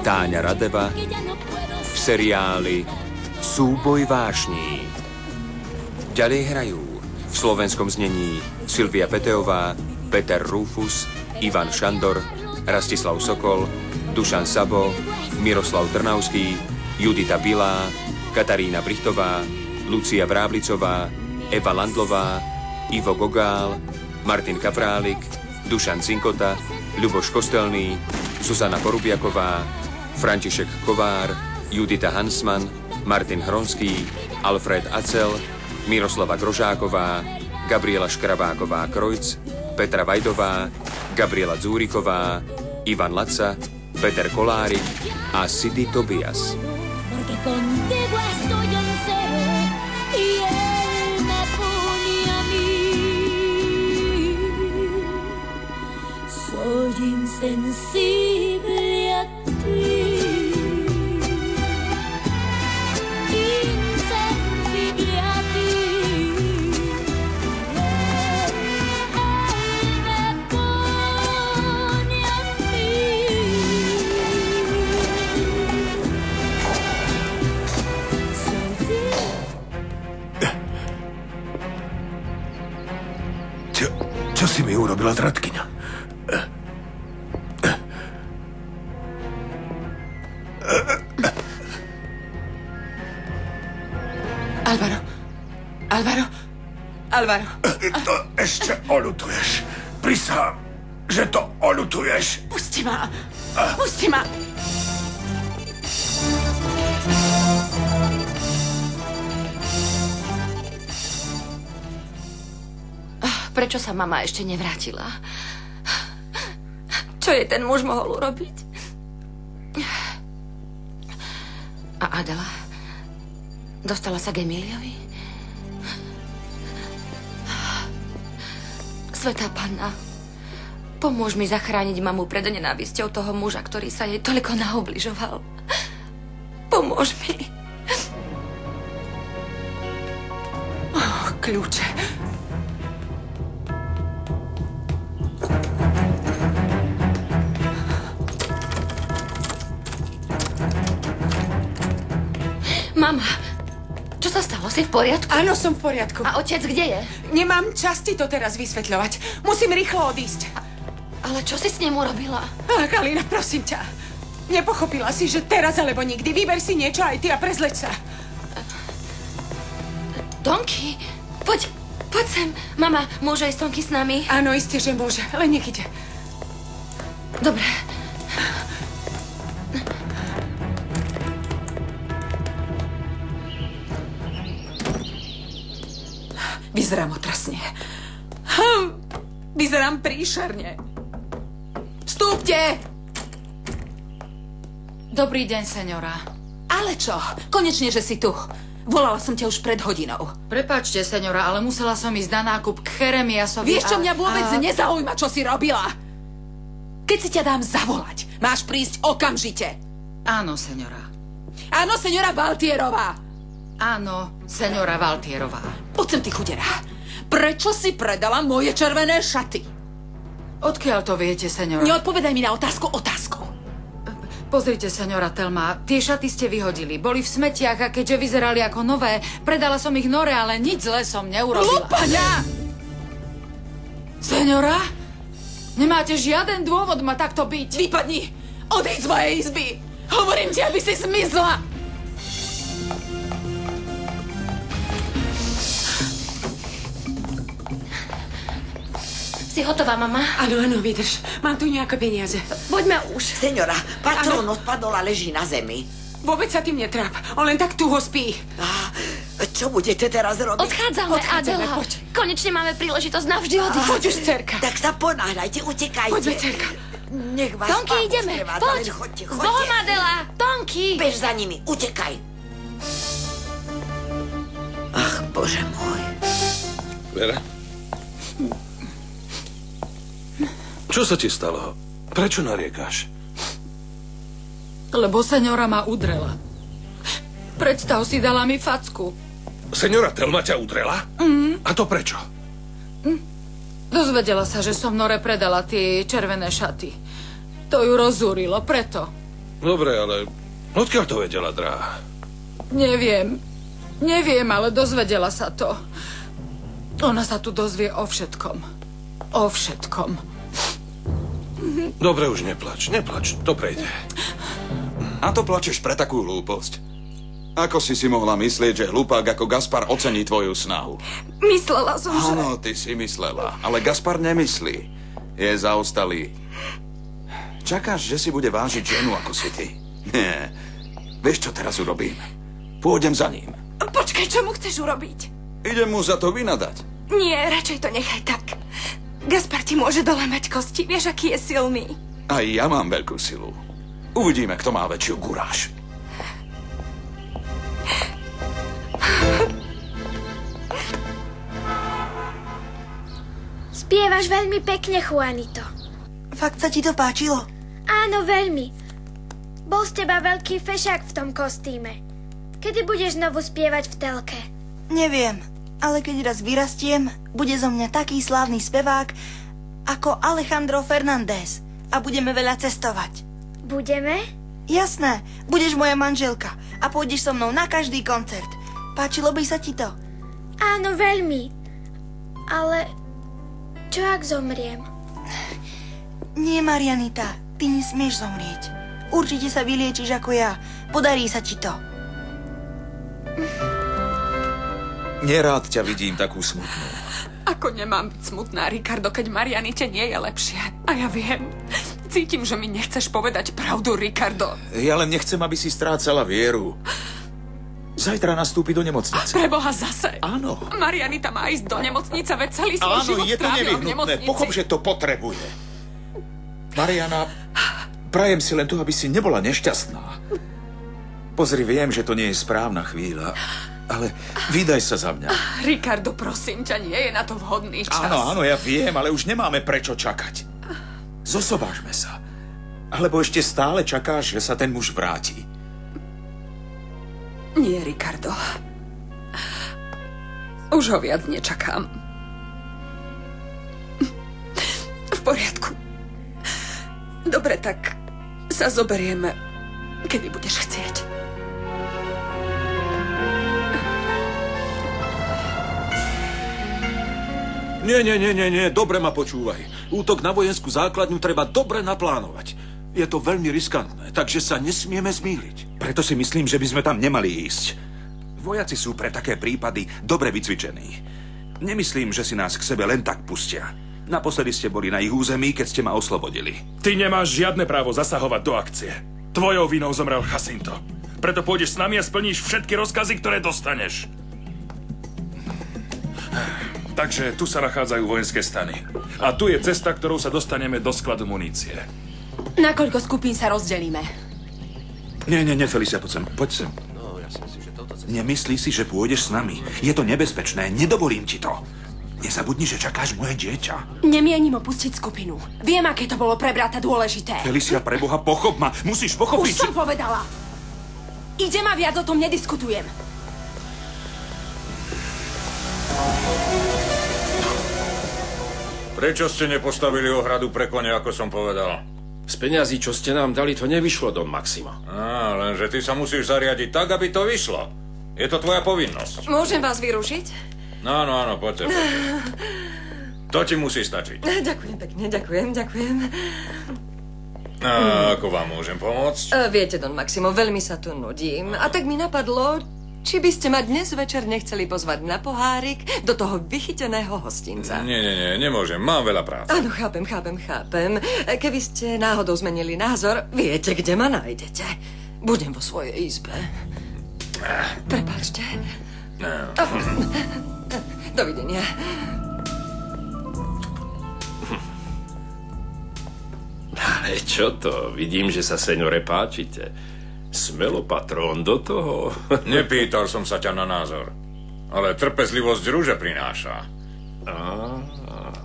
Táňa Radeva v seriáli Súboj vášní. Ďalej hrajú v slovenskom znení Silvia Peteová, Peter Rufus, Ivan Šandor, Rastislav Sokol, Dušan Sabo, Miroslav Trnavský, Judita Bilá, Katarína Brichtová, Lucia Vráblicová, Eva Landlová, Ivo Gogál, Martin Kaprálik, Dušan Cinkota, Ľuboš Kostelný, Zuzana Porubiaková, František Kovár, Judita Hansman, Martin Hronský, Alfred Acel, Miroslava Grožáková, Gabriela Škrabáková-Krojc, Petra Vajdová, Gabriela Dzúriková, Ivan Laca, Peter Kolárik a Sidy Tobias. Insensible a ti, insensible a ti, él me pone a mí. Čo si mi urobila, Tratkyňa? Alvaro. To ešte oľutuješ. Prisahám, že to oľutuješ. Pusti ma. Pusti ma. Prečo sa mama ešte nevrátila? Čo jej ten muž mohol urobiť? A Adela? Dostala sa k Emíliovi? Svätá Panna, pomôž mi zachrániť mamu pred nenávisťou toho muža, ktorý sa jej toľko naobližoval. Pomôž mi. Kľúče. Mama, čo sa stalo? Si v poriadku? Áno, som v poriadku. A otec kde je? Nemám čas ti to teraz vysvetľovať. Musím rýchlo odísť. Ale čo si s ním urobila? Kalina, prosím ťa. Nepochopila si, že teraz alebo nikdy. Vyber si niečo aj ty a prezleď sa. Tonky, poď sem. Mama, môže ísť Tonky s nami? Áno, isté, že môže. Len nech ide. Dobre. Vyzerám otrasne. Vyzerám príšerne. Vstúpte! Dobrý deň, seňora. Ale čo? Konečne, že si tu. Volala som ťa už pred hodinou. Prepáčte, seňora, ale musela som ísť na nákup k Cheremiasovi. Vieš, čo mňa vôbec nezaujíma, čo si robila? Keď si ťa dám zavolať, máš prísť okamžite. Áno, seňora. Áno, seňora Valtierová. Áno, seňora Valtierová. Poď sem, ty chudera. Prečo si predala moje červené šaty? Odkiaľ to viete, seňora? Neodpovedaj mi na otázku. Pozrite, seňora Telma, tie šaty ste vyhodili. Boli v smetiach a keďže vyzerali ako nové, predala som ich Nore, ale nič zlé som neurobila. Lúpaňa! Seňora? Nemáte žiaden dôvod ma takto byť. Vypadni! Odeď z mojej izby! Hovorím ti, aby si zmizla! Si hotová, mama? Áno, vydrž. Mám tu nejaké peniaze. Poďme už. Seňora, patrón odpadol a leží na zemi. Vôbec sa tým netráp. On len tak tuho spí. Čo budete teraz robiť? Odchádzame, Adela. Poď. Konečne máme príležitosť navždy odísť. Poď už, dcerka. Tak sa ponáhľajte, utekajte. Poďme, dcerka. Nech vás Tonky, Pán ideme. sprevádza, Poď. len chodte. Zvolom, Adela. Tonky. Bež za nimi, utekaj. Ach, Bože môj. Vera? Čo sa ti stalo? Prečo nariekáš? Lebo seňora ma udrela. Predstav si, dala mi facku. Seňora Telma ťa udrela? A to prečo? Dozvedela sa, že som Nore predala tie červené šaty. To ju rozúrilo, preto. Dobre, ale odkiaľ to vedela, drahá? Neviem, ale dozvedela sa to. Ona sa tu dozvie o všetkom. O všetkom. Dobre, už neplač, to prejde. A to plačeš pre takú hlúposť. Ako si mohla myslieť, že hlupák ako Gaspar ocení tvoju snahu? Myslela som, že... Áno, ty si myslela, ale Gaspar nemyslí. Je zaostalý. Čakáš, že si bude vážiť ženu ako si ty? Nie. Vieš, čo teraz urobím? Pôjdem za ním. Počkaj, čo mu chceš urobiť? Idem mu za to vynadať. Nie, radšej to nechaj tak. Gaspar ti môže dolemať kosti, vieš, aký je silný. Aj ja mám veľkú silu. Uvidíme, kto má väčšiu guráž. Spievaš veľmi pekne, Juanito. Fakt sa ti to páčilo? Áno, veľmi. Bol z teba veľký fešák v tom kostýme. Kedy budeš znovu spievať v telke? Neviem, ale keď raz vyrastiem, bude zo mňa taký slávny spevák ako Alejandro Fernández a budeme veľa cestovať. Budeme? Jasné, budeš moja manželka a pôjdeš so mnou na každý koncert. Páčilo by sa ti to? Áno, veľmi. Ale čo ak zomriem? Nie, Marianita, ty nesmieš zomrieť. Určite sa vyliečiš ako ja. Podarí sa ti to. Nerád ťa vidím takú smutnú. Ako nemám byť smutná, Ricardo, keď Marianite nie je lepšie. A ja viem. Cítim, že mi nechceš povedať pravdu, Ricardo. Ja len nechcem, aby si strácala vieru. Zajtra nastúpi do nemocnice. Preboha zase. Áno. Marianita má ísť do nemocnice, veď celý svoj Áno, život je to strávila v nevyhnutné. nemocnici. Pochop, že to potrebuje. Mariana, prajem si len to, aby si nebola nešťastná. Pozri, viem, že to nie je správna chvíľa, ale vydaj sa za mňa. Ricardo, prosím ťa, nie je na to vhodný čas. Áno, ja viem, ale už nemáme prečo čakať. Zosobážme sa. Alebo ešte stále čakáš, že sa ten muž vráti. Nie, Ricardo. Už ho viac nečakám. V poriadku. Dobre, tak sa zoberieme, kedy budeš chcieť. Nie, dobre ma počúvaj. Útok na vojenskú základňu treba dobre naplánovať. Je to veľmi riskantné, takže sa nesmieme zmýliť. Preto si myslím, že by sme tam nemali ísť. Vojaci sú pre také prípady dobre vycvičení. Nemyslím, že si nás k sebe len tak pustia. Naposledy ste boli na ich území, keď ste ma oslobodili. Ty nemáš žiadne právo zasahovať do akcie. Tvojou vinou zomrel Jacinto. Preto pôjdeš s nami a splníš všetky rozkazy, ktoré dostaneš. Takže tu sa nachádzajú vojenské stany. A tu je cesta, ktorou sa dostaneme do skladu munície. Na koľko skupín sa rozdelíme? Nie, Felicia, poď sem. Nemyslí si, že pôjdeš s nami. Je to nebezpečné, nedovolím ti to. Nezabudni, že čakáš moje dieťa. Nemienim opustiť skupinu. Viem, aké to bolo pre brata dôležité. Felicia, preboha, pochop ma. Musíš pochopiť. Už som povedala. Idem a viac o tom nediskutujem. Prečo ste nepostavili ohradu pre kone, ako som povedal? Z peňazí, čo ste nám dali, to nevyšlo, Don Maximo. Lenže ty sa musíš zariadiť tak, aby to vyšlo. Je to tvoja povinnosť. Môžem vás vyrušiť? Áno, poďte. To ti musí stačiť. Ďakujem pekne, ďakujem. A ako vám môžem pomôcť? Viete, Don Maximo, veľmi sa tu nudím. A tak mi napadlo, či by ste ma dnes večer nechceli pozvať na pohárik do toho vychyteného hostinca. Nie, nemôžem, mám veľa práce. Áno, chápem. Keby ste náhodou zmenili názor, viete, kde ma nájdete. Budem vo svojej izbe. Prepáčte. Dovidenia. Ale čo to? Vidím, že sa, seňore, páčite. Smelo, patrón, do toho. Nepýtal som sa ťa na názor. Ale trpezlivosť rúže prináša.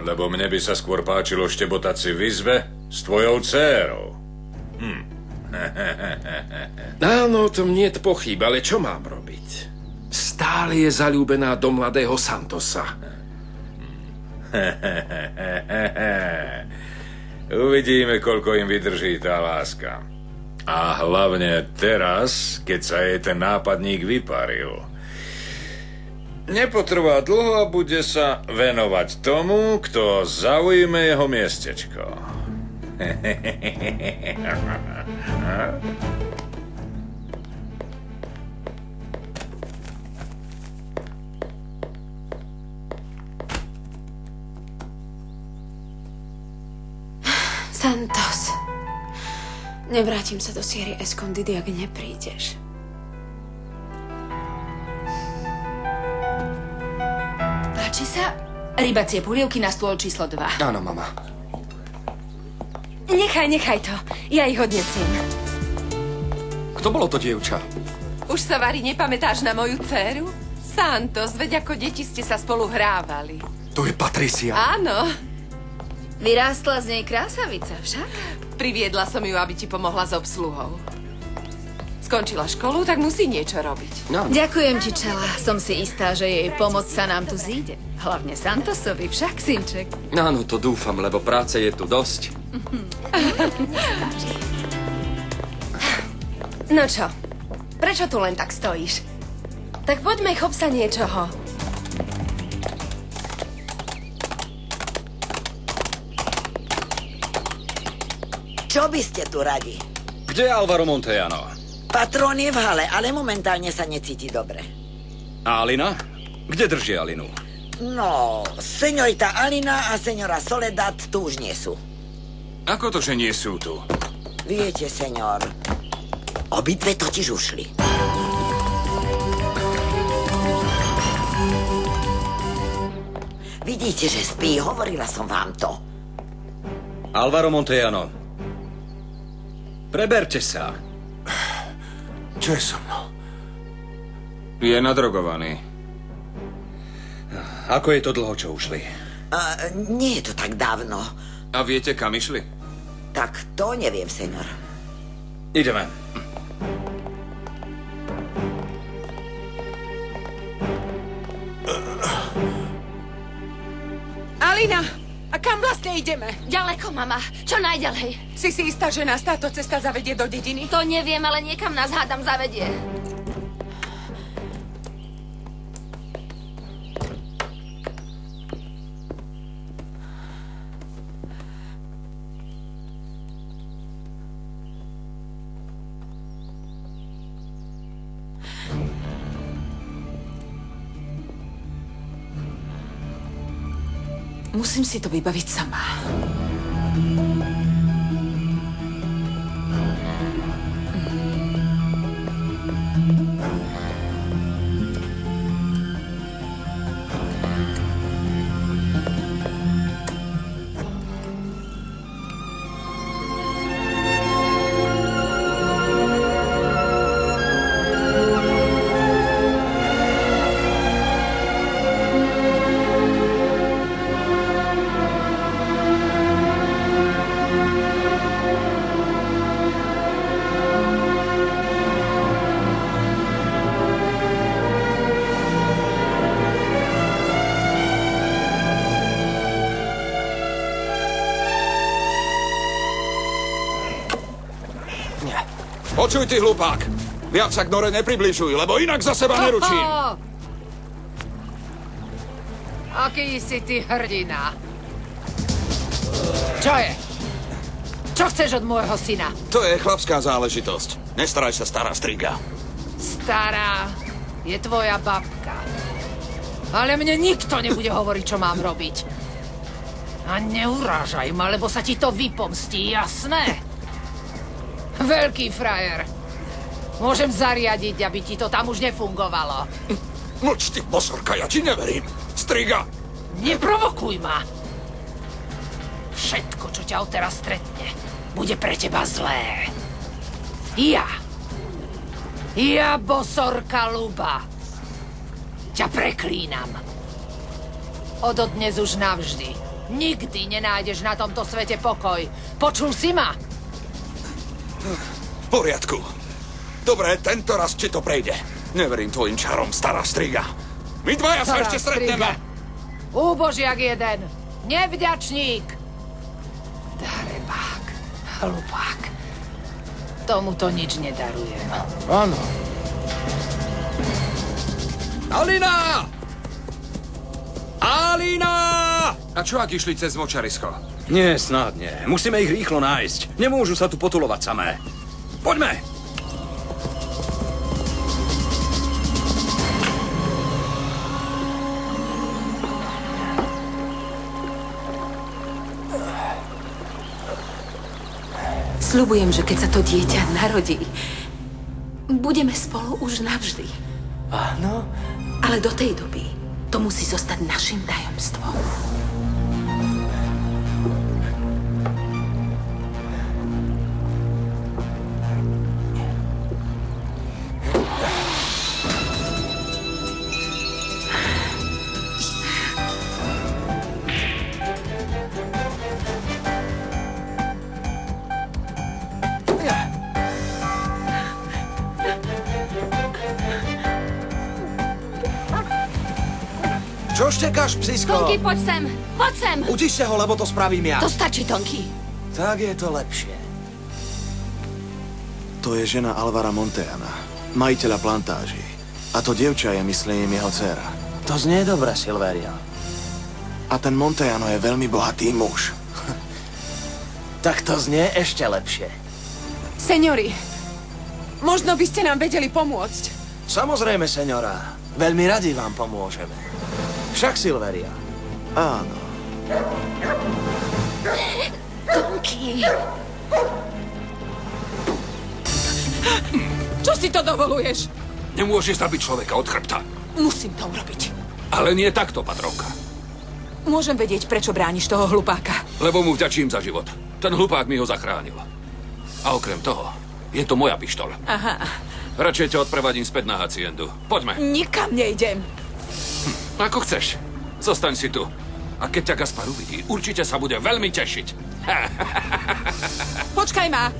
Lebo mne by sa skôr páčilo štebotať si v izbe s tvojou dcérou. Áno, to mnie pochyb, ale čo mám robiť? Stále je zaľúbená do mladého Santosa. Uvidíme, koľko im vydrží tá láska. A hlavne teraz, keď sa jej ten nápadník vyparil. Nepotrvá dlho a bude sa venovať tomu, kto zaujme jeho miestečko. Santos. Nevrátim sa do Sierry Escondidy, ak neprídeš. Páči sa? Rybacie polievky na stôl číslo 2. Áno, mama. Nechaj to. Ja ich odnesiem. Kto bolo to dievča? Už sa, Vary, nepamätáš na moju dcéru? Santos, veď ako deti ste sa spolu hrávali. To je Patricia. Áno. Vyrástla z nej krásavica však? Priviedla som ju, aby ti pomohla s obsluhou. Skončila školu, tak musí niečo robiť. No. Ďakujem ti, Čela. Som si istá, že jej pomoc sa nám tu zíde. Hlavne Santosovi však, synček. Áno, to dúfam, lebo práce je tu dosť. No čo? Prečo tu len tak stojíš? Tak poďme, chop sa niečoho. Čo by ste tu radi? Kde je Alvaro Montejano? Patrón je v hale, ale momentálne sa necíti dobre. A Alina? Kde drží Alinu? No, señorita Alina a señora Soledad tu už nie sú. Ako to, že nie sú tu? Viete, señor, obidve totiž ušli. Vidíte, že spí, hovorila som vám to. Alvaro Montejano. Preberte sa. Čo je so mnou? Je nadrogovaný. Ako je to dlho, čo ušli? Nie je to tak dávno. A viete, kam išli? Tak to neviem, señor. Ideme. Alina, a kam vlastne ideme? Ďaleko, mama. Čo najďalej? Si istá, že nás táto cesta zavedie do dediny? To neviem, ale niekam nás hádam zavedie. Musím si to vybaviť sama. Počuj, ty hlupák! Viac sa k Nore nepribližuj, lebo inak za seba neručím. Aký si ty hrdina? Čo je? Čo chceš od môjho syna? To je chlapská záležitosť. Nestaraj sa, stará striga. Stará je tvoja babka. Ale mne nikto nebude hovoriť, čo mám robiť. A neurážaj ma, lebo sa ti to vypomstí, jasné? Veľký frajer. Môžem zariadiť, aby ti to tam už nefungovalo. Mlč, ty bosorka, ja ti neverím. Striga! Neprovokuj ma. Všetko, čo ťa odteraz stretne, bude pre teba zlé. Ja, bosorka Luba, ťa preklínam. Ododnes už navždy. Nikdy nenájdeš na tomto svete pokoj. Počul si ma? V poriadku. Dobre, tento raz ti to prejde. Neverím tvojim čarom, stará striga. My dvaja sa ešte stretneme. Úbožiak jeden. Nevďačník. Darebák. Hlupák. Tomuto nič nedarujem. Áno. Alina! Alina! A čo, ak išli cez močarisko? Nie, snad nie. Musíme ich rýchlo nájsť. Nemôžu sa tu potulovať samé. Poďme! Sľubujem, že keď sa to dieťa narodí, budeme spolu už navždy. Áno? Ale do tej doby to musí zostať našim tajomstvom. Čo štekáš, psisko? Tonky, poď sem! Poď sem! Utište ho, lebo to spravím ja. To stačí, Tonky. Tak je to lepšie. To je žena Alvara Monteana, majiteľa plantáží. A to dievča je, myslím, jeho dcéra. To znie dobre, Silveria. A ten Monteano je veľmi bohatý muž. Tak to znie ešte lepšie. Seniori, možno by ste nám vedeli pomôcť. Samozrejme, seňora. Veľmi radi vám pomôžeme. Však, Silveria. Áno. Tonky. Čo si to dovoluješ? Nemôžeš zabiť človeka od chrbta. Musím to urobiť. Ale nie takto, patronka. Môžem vedieť, prečo brániš toho hlupáka. Lebo mu vďačím za život. Ten hlupák mi ho zachránil. A okrem toho, je to moja pištoľ. Aha. Radšej ťa odprevadím späť na haciendu. Poďme. Nikam nejdem. Ako chceš. Zostaň si tu. A keď ťa Gaspar uvidí, určite sa bude veľmi tešiť. Počkaj ma.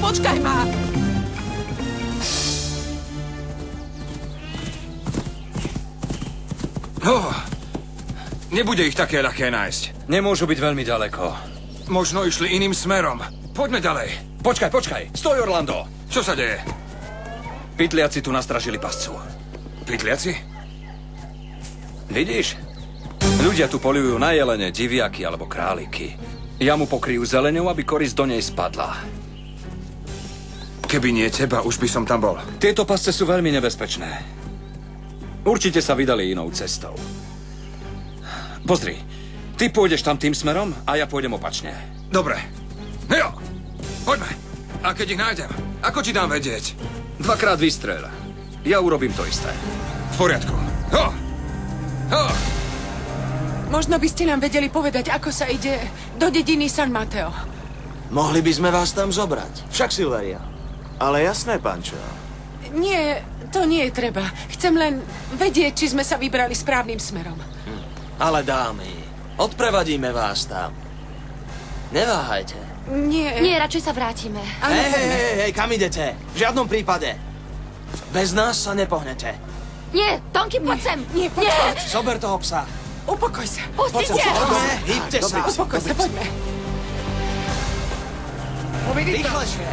Počkaj ma. Nebude ich také ľahké nájsť. Nemôžu byť veľmi ďaleko. Možno išli iným smerom. Poďme ďalej. Počkaj. Stoj, Orlando. Čo sa deje? Pytliaci tu nastražili pascu. Pytliaci? Vidíš? Ľudia tu polujú na jelene, diviaky alebo králiky. Jamu pokryjú zeleňou, aby korisť do nej spadla. Keby nie teba, už by som tam bol. Tieto pasce sú veľmi nebezpečné. Určite sa vydali inou cestou. Pozri, ty pôjdeš tam tým smerom a ja pôjdem opačne. Dobre. Jo, poďme. A keď ich nájdem, ako ti dám vedieť? 2-krát vystrel. Ja urobím to isté. V poriadku. Ho! Možno by ste nám vedeli povedať, ako sa ide do dediny San Mateo. Mohli by sme vás tam zobrať. Však, Silveria. Ale jasné, Pančo. Nie, to nie je treba. Chcem len vedieť, či sme sa vybrali správnym smerom. Ale dámy, odprevadíme vás tam. Neváhajte. Nie. Nie, radšej sa vrátime. Hej, kam idete? V žiadnom prípade. Bez nás sa nepohnete. Nie, Tonky, poď sem. Nie, poď. Zober toho psa. Upokoj sa. Pustite. Hýbte sa. Upokoj sa, poďme. Rýchlejšie.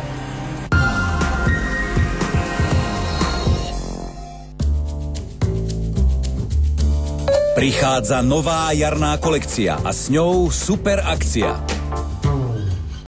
Prichádza nová jarná kolekcia a s ňou super akcia.